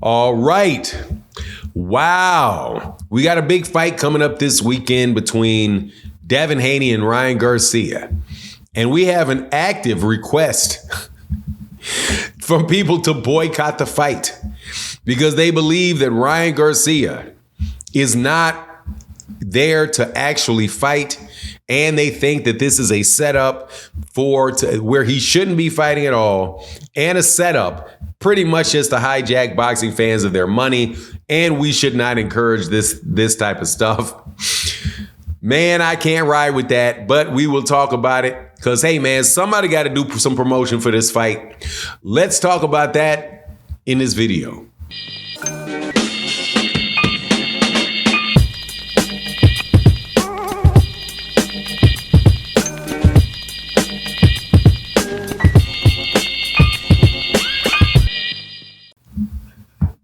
All right. Wow. We got a big fight coming up this weekend between Devin, Haney, and Ryan Garcia. And we have an active request from people to boycott the fight because they believe that Ryan Garcia is not there to actually fight. And they think that this is a setup where he shouldn't be fighting at all, and a setup pretty much just to hijack boxing fans of their money. And we should not encourage this type of stuff. Man, I can't ride with that, but we will talk about it because, hey, man, somebody got to do some promotion for this fight. Let's talk about that in this video.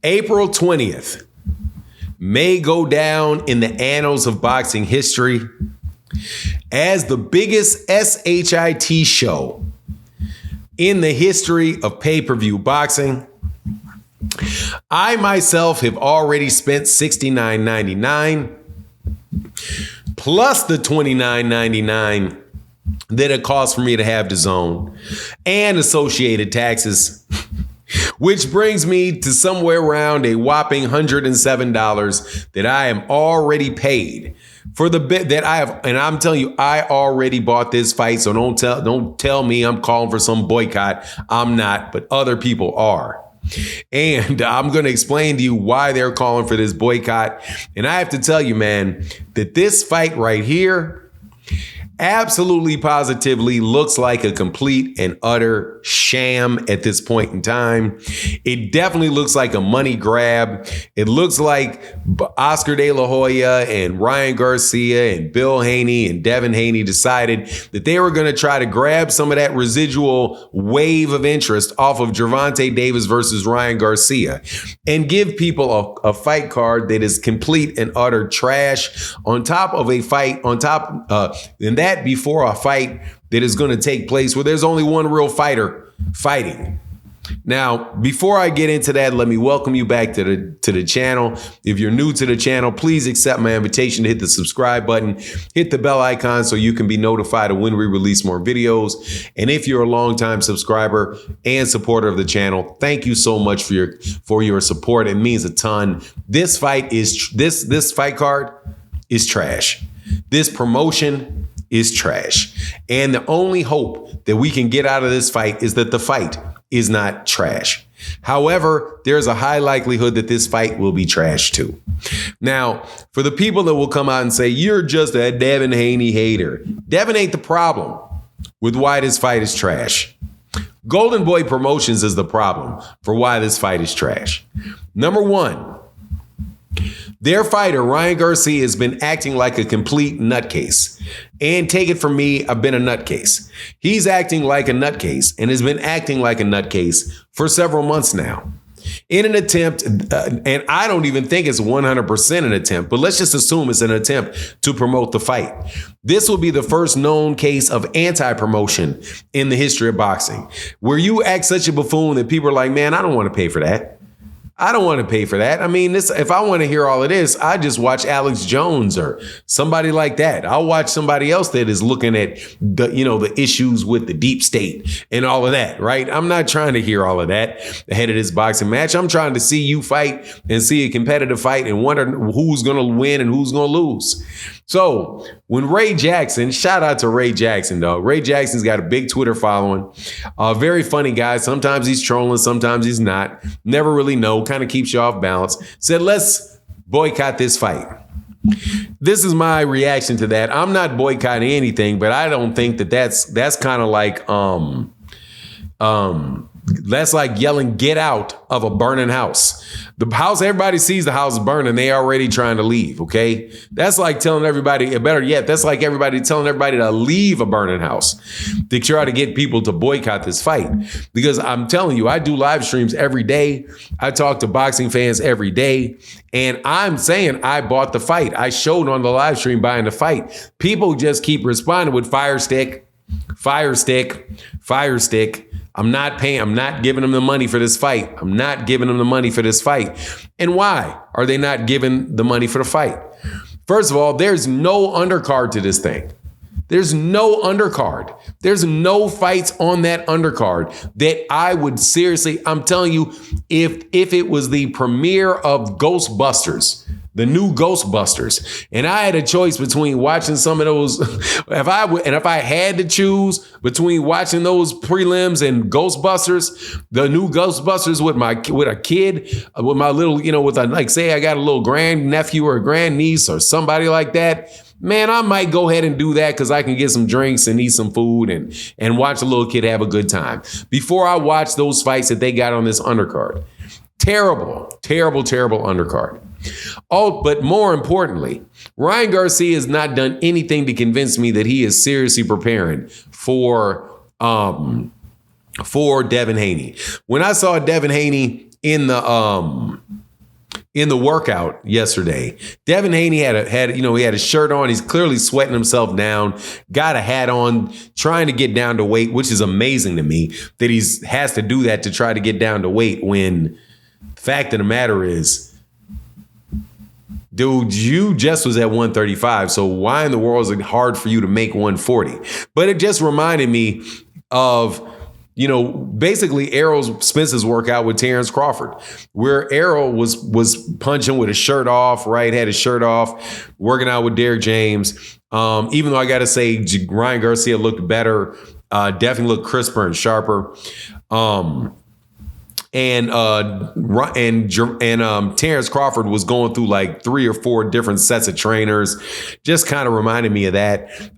April 20th may go down in the annals of boxing history as the biggest SHIT show in the history of pay-per-view boxing. I myself have already spent $69.99 plus the $29.99 that it costs for me to have DAZN and associated taxes, which brings me to somewhere around a whopping $107 that I am already paid for the bit that I have. And I'm telling you, I already bought this fight. So don't tell me I'm calling for some boycott. I'm not, but other people are. And I'm going to explain to you why they're calling for this boycott. And I have to tell you, man, that this fight right here absolutely positively looks like a complete and utter sham at this point in time. It definitely looks like a money grab. It looks like Oscar De La Hoya and Ryan Garcia and Bill Haney and Devin Haney decided that they were going to try to grab some of that residual wave of interest off of Gervonta Davis versus Ryan Garcia and give people a fight card that is complete and utter trash on top of a fight and that before a fight that is going to take place where there's only one real fighter fighting. Now, before I get into that, let me welcome you back to the channel. If you're new to the channel, please accept my invitation to hit the subscribe button, hit the bell icon so you can be notified of when we release more videos. And if you're a longtime subscriber and supporter of the channel, thank you so much for your support. It means a ton. This fight card is trash. This promotion is trash. And the only hope that we can get out of this fight is that the fight is not trash. However, there's a high likelihood that this fight will be trash too. Now, for the people that will come out and say, you're just a Devin Haney hater, Devin ain't the problem with why this fight is trash. Golden Boy Promotions is the problem for why this fight is trash. Number one, their fighter, Ryan Garcia, has been acting like a complete nutcase. And take it from me, I've been a nutcase. He's acting like a nutcase and has been acting like a nutcase for several months now. In an attempt, and I don't even think it's 100% an attempt, but let's just assume it's an attempt to promote the fight. This will be the first known case of anti-promotion in the history of boxing, where you act such a buffoon that people are like, man, I don't want to pay for that. I don't want to pay for that. I mean, if I want to hear all of this, I just watch Alex Jones or somebody like that. I'll watch somebody else that is looking at the issues with the deep state and all of that, right? I'm not trying to hear all of that ahead of this boxing match. I'm trying to see you fight and see a competitive fight and wonder who's going to win and who's going to lose. So when Ray Jackson, shout out to Ray Jackson, though. Ray Jackson's got a big Twitter following. Very funny guy. Sometimes he's trolling, sometimes he's not. Never really know. Kind of keeps you off balance. Said, let's boycott this fight. This is my reaction to that. I'm not boycotting anything, but I don't think that's kind of like that's like yelling "get out" of a burning house. The house, everybody sees the house burning, they already trying to leave, okay? That's like telling everybody, better yet, that's like everybody telling everybody to leave a burning house to try to get people to boycott this fight. Because I'm telling you, I do live streams every day. I talk to boxing fans every day. And I'm saying I bought the fight. I showed on the live stream buying the fight. People just keep responding with fire stick, fire stick, fire stick. I'm not giving them the money for this fight. I'm not giving them the money for this fight. And why are they not giving the money for the fight? First of all, there's no undercard to this thing. There's no undercard. There's no fights on that undercard that I would seriously, I'm telling you, if it was the premiere of Ghostbusters, the new Ghostbusters, and I had a choice between watching some of those, if I had to choose between watching those prelims and Ghostbusters, the new Ghostbusters with a kid, with my little, say I got a little grandnephew or a grandniece or somebody like that, man, I might go ahead and do that because I can get some drinks and eat some food and watch a little kid have a good time before I watch those fights that they got on this undercard. Terrible, terrible, terrible undercard. Oh, but more importantly, Ryan Garcia has not done anything to convince me that he is seriously preparing for Devin Haney. When I saw Devin Haney in the workout yesterday, Devin Haney had a shirt on. He's clearly sweating himself down, got a hat on, trying to get down to weight, which is amazing to me that he has to do that to try to get down to weight when the fact of the matter is, dude, you just was at 135. So why in the world is it hard for you to make 140? But it just reminded me of, basically Errol's Spence's workout with Terence Crawford, where Errol was punching with his shirt off, right? Had his shirt off, working out with Derrick James. Even though I got to say Ryan Garcia looked better, definitely looked crisper and sharper. And Terence Crawford was going through like 3 or 4 different sets of trainers, just kind of reminded me of that.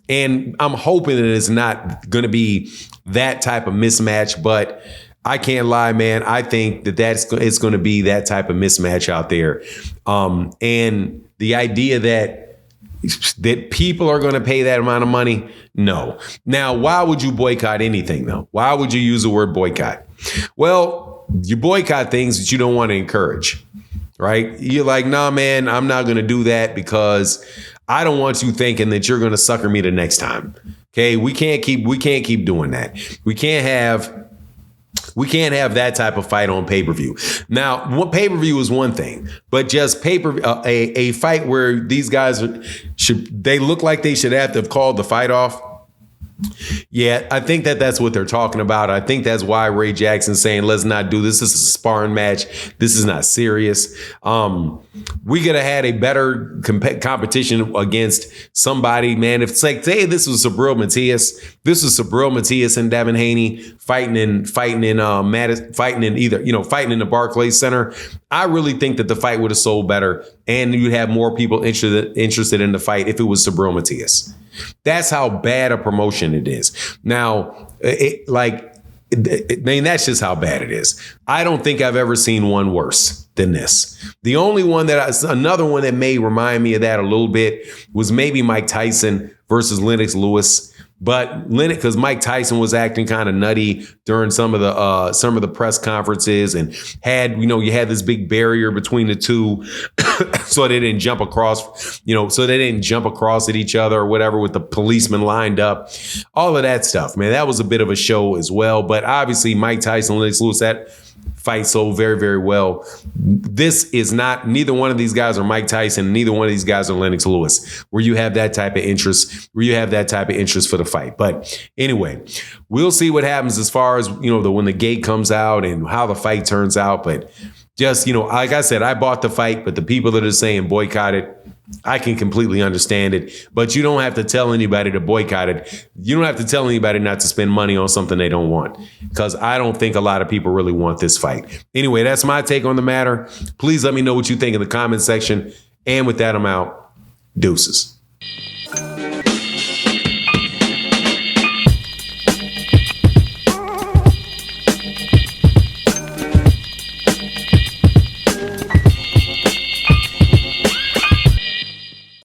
And I'm hoping that it's not going to be that type of mismatch, but I can't lie, man. I think it's going to be that type of mismatch out there. And the idea that people are going to pay that amount of money, no. Now, why would you boycott anything, though? Why would you use the word boycott? Well, you boycott things that you don't want to encourage, right? You're like, nah, man, I'm not going to do that because I don't want you thinking that you're going to sucker me the next time. Okay, we can't keep doing that. We can't have that type of fight on pay-per-view. Now, pay-per-view is one thing, but just a fight where these guys they look like they should have to have called the fight off. Yeah, I think that's what they're talking about. I think that's why Ray Jackson's saying, let's not do this. This is a sparring match. This is not serious. We could have had a better competition against somebody, man. If it's like, say this was Subriel Matias and Devin Haney fighting in the Barclays Center. I really think that the fight would have sold better and you'd have more people interested in the fight if it was Subriel Matias. That's how bad a promotion it is. Now, that's just how bad it is. I don't think I've ever seen one worse than this. The only one another one that may remind me of that a little bit was maybe Mike Tyson versus Lennox Lewis. But because Mike Tyson was acting kind of nutty during some of the press conferences and you had this big barrier between the two, so they didn't jump across, at each other or whatever with the policemen lined up, all of that stuff, man. That was a bit of a show as well. But obviously Mike Tyson, Lennox Lewis, that fight sold very, very well. This is not, neither one of these guys are Mike Tyson, neither one of these guys are Lennox Lewis, where you have that type of interest, for the fight. But anyway, we'll see what happens as far as, when the gate comes out and how the fight turns out. But just, like I said, I bought the fight, but the people that are saying boycott it, I can completely understand it, but you don't have to tell anybody to boycott it. You don't have to tell anybody not to spend money on something they don't want, because I don't think a lot of people really want this fight. Anyway, that's my take on the matter. Please let me know what you think in the comment section. And with that, I'm out. Deuces.